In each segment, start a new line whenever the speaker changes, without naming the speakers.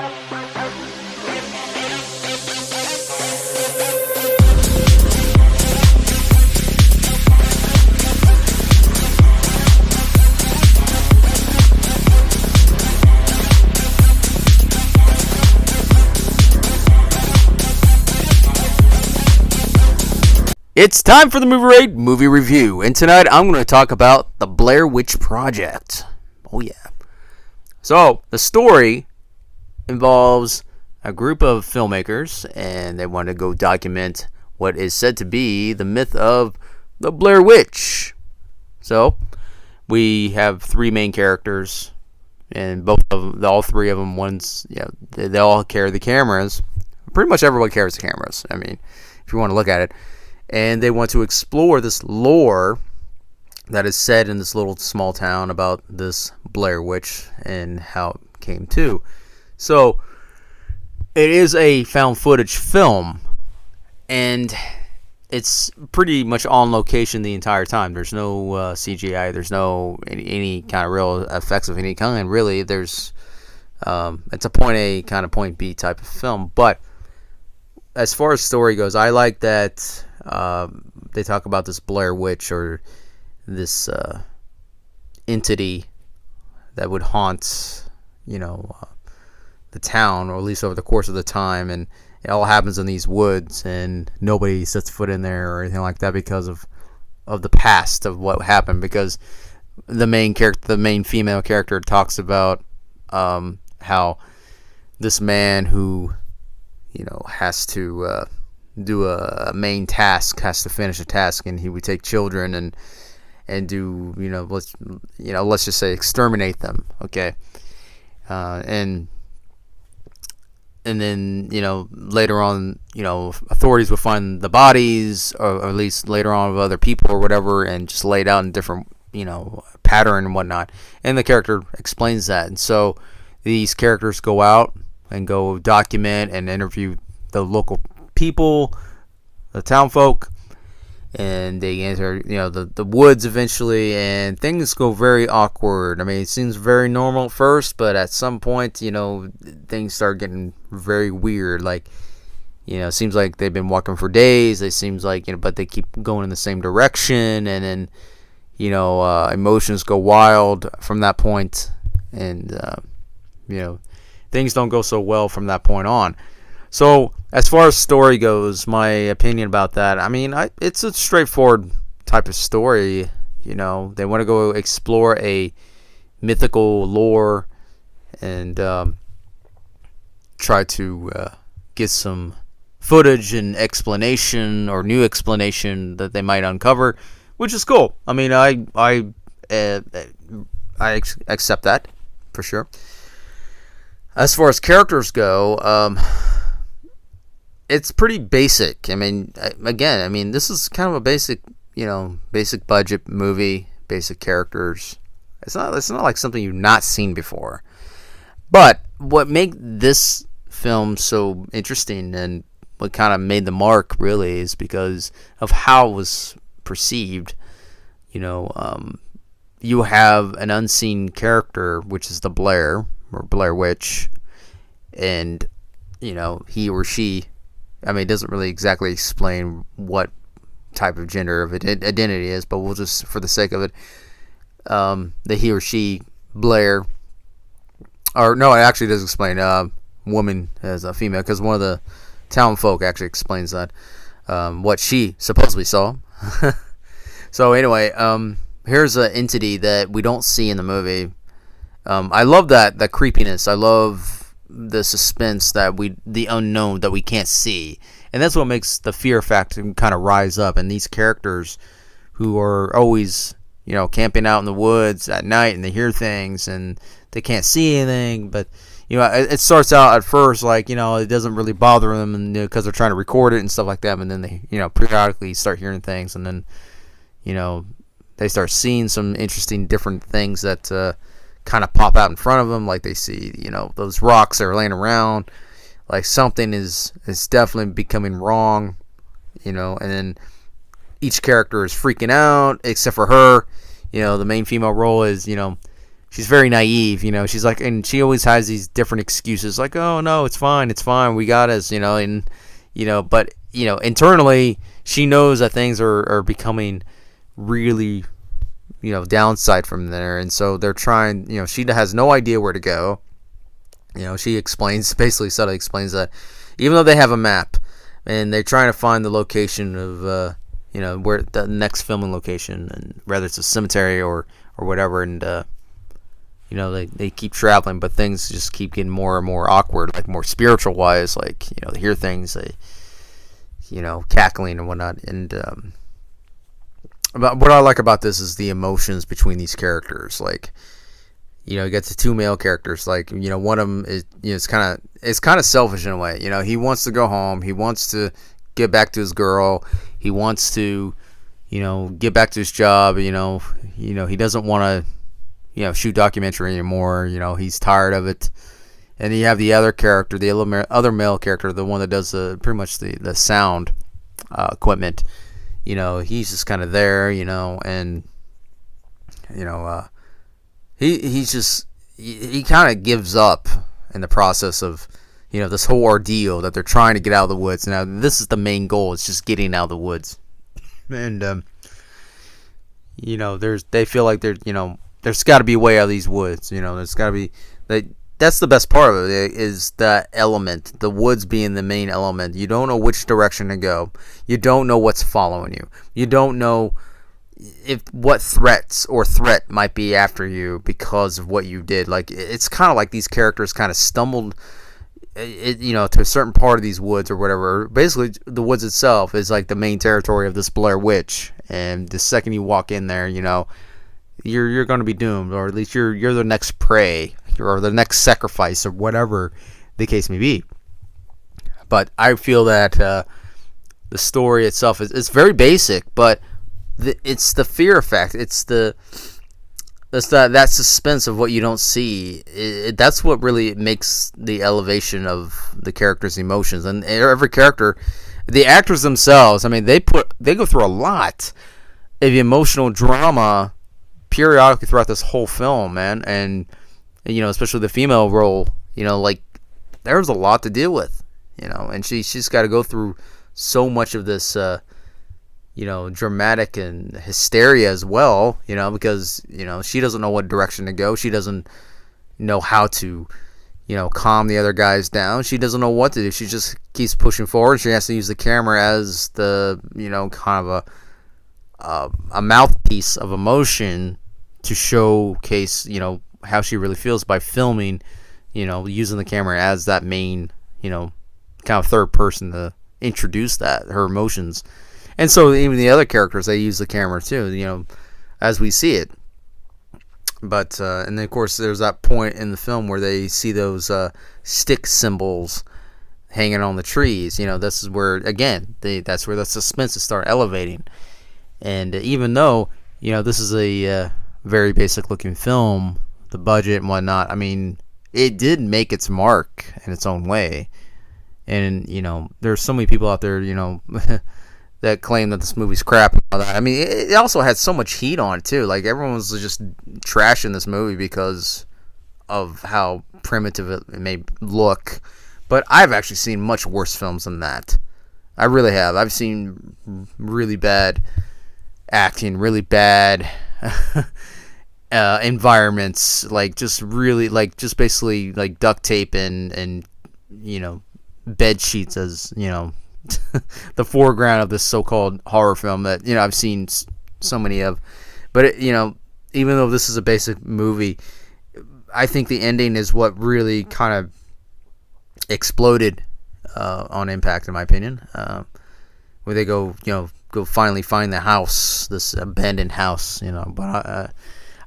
It's time for the Movie Rate movie review, and tonight I'm going to talk about the Blair Witch Project. Oh yeah. So, the story involves a group of filmmakers, and they want to go document what is said to be the myth of the Blair Witch. So, we have three main characters, and all three of them, they all carry the cameras. Pretty much everyone carries the cameras. I mean, if you want to look at it. And they want to explore this lore that is said in this little small town about this Blair Witch and how it came to. So, it is a found footage film, and it's pretty much on location the entire time. There's no CGI. There's no any kind of real effects of any kind. Really, it's a point A kind of point B type of film. But as far as story goes, I like that. They talk about this Blair Witch, or this entity that would haunt, the town, or at least over the course of the time, and it all happens in these woods, and nobody sets foot in there or anything like that because of the past of what happened. Because the main female character, talks about how this man who has to do a main task, has to finish a task, and he would take children and do let's just say exterminate them, okay, and then later on authorities would find the bodies, or at least later on, of other people or whatever, and just laid out in different pattern and whatnot, and the character explains that. And so these characters go out and go document and interview the local people, the town folk, and they enter the woods eventually, and things go very awkward. I mean, it seems very normal at first, but at some point things start getting very weird. Like it seems like they've been walking for days. It seems like but they keep going in the same direction, and then emotions go wild from that point, and things don't go so well from that point on. So, as far as story goes, my opinion about that, I mean, it's a straightforward type of story. They want to go explore a mythical lore and try to get some footage and explanation, or new explanation that they might uncover, which is cool. I mean, I accept that for sure. As far as characters go, it's pretty basic. I mean, this is kind of a basic budget movie, basic characters. It's not like something you've not seen before. But what made this film so interesting, and what kind of made the mark really, is because of how it was perceived. You have an unseen character, which is the Blair, or Blair Witch, and he or she, it doesn't really exactly explain what type of gender of identity is, but we'll just, for the sake of it, the he or she Blair, or no, it actually does explain woman as a female, because one of the town folk actually explains that what she supposedly saw. So anyway, here's an entity that we don't see in the movie. I love that creepiness. I love the suspense, the unknown that we can't see, and that's what makes the fear factor kind of rise up. And these characters who are always camping out in the woods at night, and they hear things and they can't see anything, but it starts out at first like it doesn't really bother them, and because they're trying to record it and stuff like that, and then they periodically start hearing things, and then they start seeing some interesting different things that kind of pop out in front of them. Like they see those rocks that are laying around, like something is definitely becoming wrong, and then each character is freaking out except for her. The main female role is she's very naive, she's like, and she always has these different excuses, like, oh no, it's fine, we got us, and but internally she knows that things are becoming really downside from there, and so they're trying, she has no idea where to go. She explains, basically subtly explains that even though they have a map and they're trying to find the location of where the next filming location, and whether it's a cemetery or whatever, and they keep traveling, but things just keep getting more and more awkward, like more spiritual wise, like they hear things, they cackling and whatnot. And but what I like about this is the emotions between these characters. Like, you get the two male characters. Like, one of them is, it's kind of selfish in a way. He wants to go home. He wants to get back to his girl. He wants to, get back to his job. He doesn't want to, shoot documentary anymore. He's tired of it. And then you have the other character, the other male character, the one that does pretty much the sound equipment. He's just kind of there, and he kind of gives up in the process of this whole ordeal that they're trying to get out of the woods. Now this is the main goal, it's just getting out of the woods. And they feel like there's got to be a way out of these woods. There's got to be that's the best part of it, is that element, the woods being the main element. You don't know which direction to go. You don't know what's following you. You don't know what threat might be after you because of what you did. Like, it's kind of like these characters kind of stumbled, to a certain part of these woods or whatever. Basically, the woods itself is like the main territory of this Blair Witch, and the second you walk in there, you're going to be doomed, or at least you're the next prey, or the next sacrifice, or whatever the case may be. But I feel that the story itself is very basic, but it's the fear effect. It's that suspense of what you don't see. That's what really makes the elevation of the character's emotions. And every character, the actors themselves, I mean, they go through a lot of emotional drama periodically throughout this whole film, man. And especially the female role, like, there's a lot to deal with, and she's got to go through so much of this dramatic and hysteria as well, because she doesn't know what direction to go. She doesn't know how to calm the other guys down. She doesn't know what to do. She just keeps pushing forward. She has to use the camera as the kind of a mouthpiece of emotion to showcase how she really feels by filming, using the camera as that main, kind of third person to introduce her emotions. And so even the other characters, they use the camera too, as we see it. But and then of course there's that point in the film where they see those stick symbols hanging on the trees. This is where, again, that's where the suspenses start elevating. And even though this is a very basic looking film, the budget and whatnot, I mean, it did make its mark in its own way. And there's so many people out there that claim that this movie's crap and all that. I mean, it also had so much heat on it too. Like, everyone was just trashing this movie because of how primitive it may look. But I've actually seen much worse films than that. I really have. I've seen really bad acting, really bad environments, like just basically like duct tape and bed sheets as the foreground of this so-called horror film that I've seen so many of. But even though this is a basic movie, I think the ending is what really kind of exploded on impact, in my opinion. Where they go finally find the house, this abandoned house, But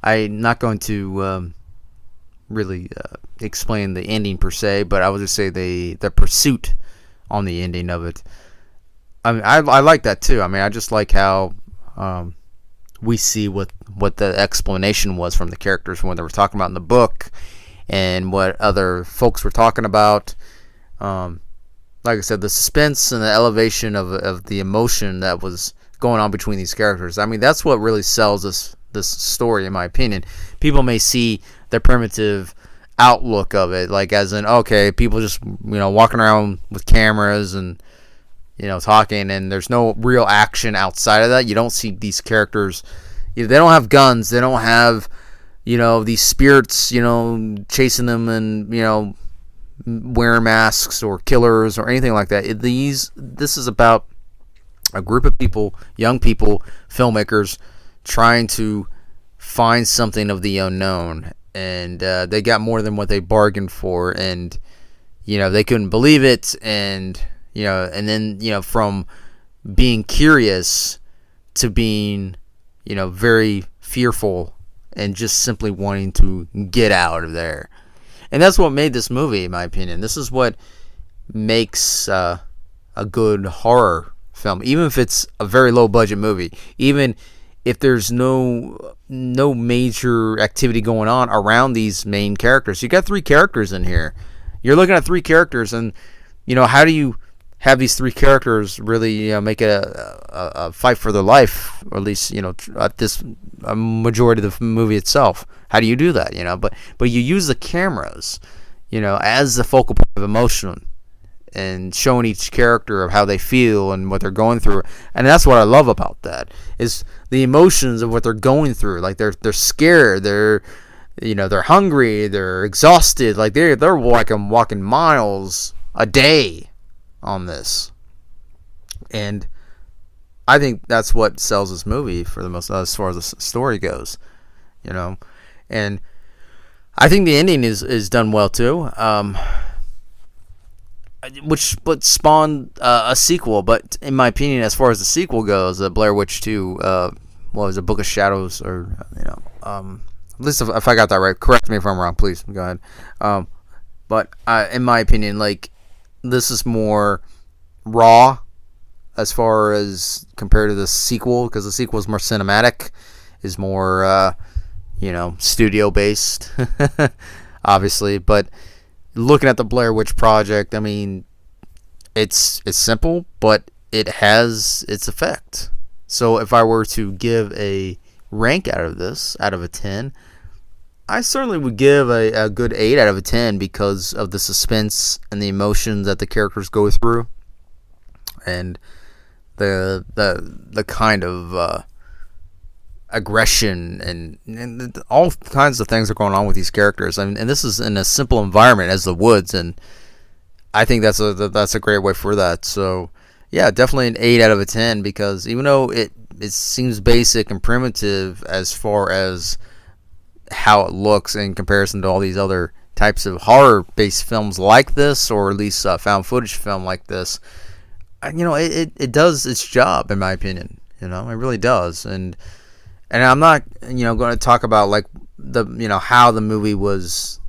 I'm not going to really explain the ending per se, but I would just say the pursuit on the ending of it. I mean, I like that too. I mean, I just like how we see what the explanation was from the characters when they were talking about in the book, and what other folks were talking about. Like I said, the suspense and the elevation of the emotion that was going on between these characters. I mean, that's what really sells this story, in my opinion. People may see the primitive outlook of it, like as in, okay, people just walking around with cameras and talking, and there's no real action outside of that. You don't see these characters. They don't have guns. They don't have these spirits chasing them and wearing masks or killers or anything like that. This is about a group of people, young people, filmmakers, trying to find something of the unknown, and they got more than what they bargained for, and they couldn't believe it, and and then from being curious to being very fearful and just simply wanting to get out of there. And that's what made this movie, in my opinion. This is what makes a good horror film, even if it's a very low budget movie, even if there's no major activity going on around these main characters. You got 3 characters in here. You're looking at 3 characters, and how do you have these 3 characters really make it a fight for their life, or at least at this majority of the movie itself? How do you do that? But you use the cameras as the focal point of emotion, and showing each character of how they feel and what they're going through. And that's what I love about that, is the emotions of what they're going through. Like they're scared, they're hungry, they're exhausted, like they're walking miles a day on this. And I think that's what sells this movie for the most, as far as the story goes, and I think the ending is done well too, which spawned a sequel. But in my opinion, as far as the sequel goes, Blair Witch 2, what was it, Book of Shadows, or at least if I got that right, correct me if I'm wrong, please go ahead. But in my opinion, like, this is more raw as far as compared to the sequel, because the sequel is more cinematic, is more studio based, obviously. But looking at the Blair Witch Project, I mean, it's simple, but it has its effect. So if I were to give a rank out of a 10, I certainly would give a good 8 out of a 10, because of the suspense and the emotions that the characters go through, and the kind of aggression and all kinds of things are going on with these characters. I mean, and this is in a simple environment as the woods, and I think that's a great way for that. So yeah, definitely an 8 out of a 10, because even though it seems basic and primitive as far as how it looks in comparison to all these other types of horror-based films like this, or at least found footage film like this, it does its job, in my opinion. It really does. And I'm not going to talk about like the how the movie was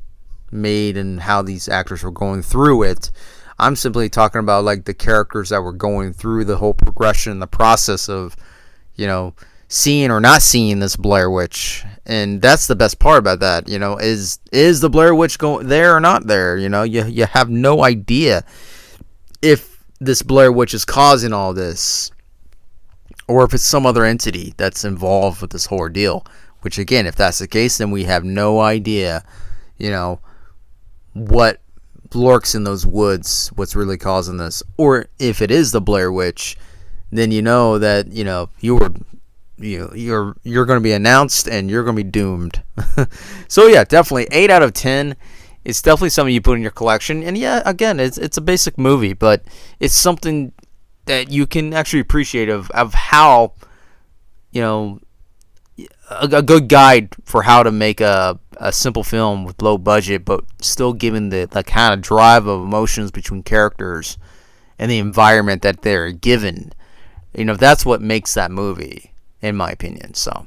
made and how these actors were going through it. I'm simply talking about like the characters that were going through the whole progression, the process of seeing or not seeing this Blair Witch. And that's the best part about that, is the Blair Witch going there or not there? You have no idea if this Blair Witch is causing all this, or if it's some other entity that's involved with this whole ordeal. Which, again, if that's the case, then we have no idea, what lurks in those woods, what's really causing this. Or if it is the Blair Witch, then that you're going to be announced and you're going to be doomed. So yeah, definitely 8 out of 10. It's definitely something you put in your collection. And yeah, again, it's a basic movie, but it's something that you can actually appreciate of how, a good guide for how to make a simple film with low budget, but still giving the kind of drive of emotions between characters and the environment that they're given. That's what makes that movie, in my opinion. So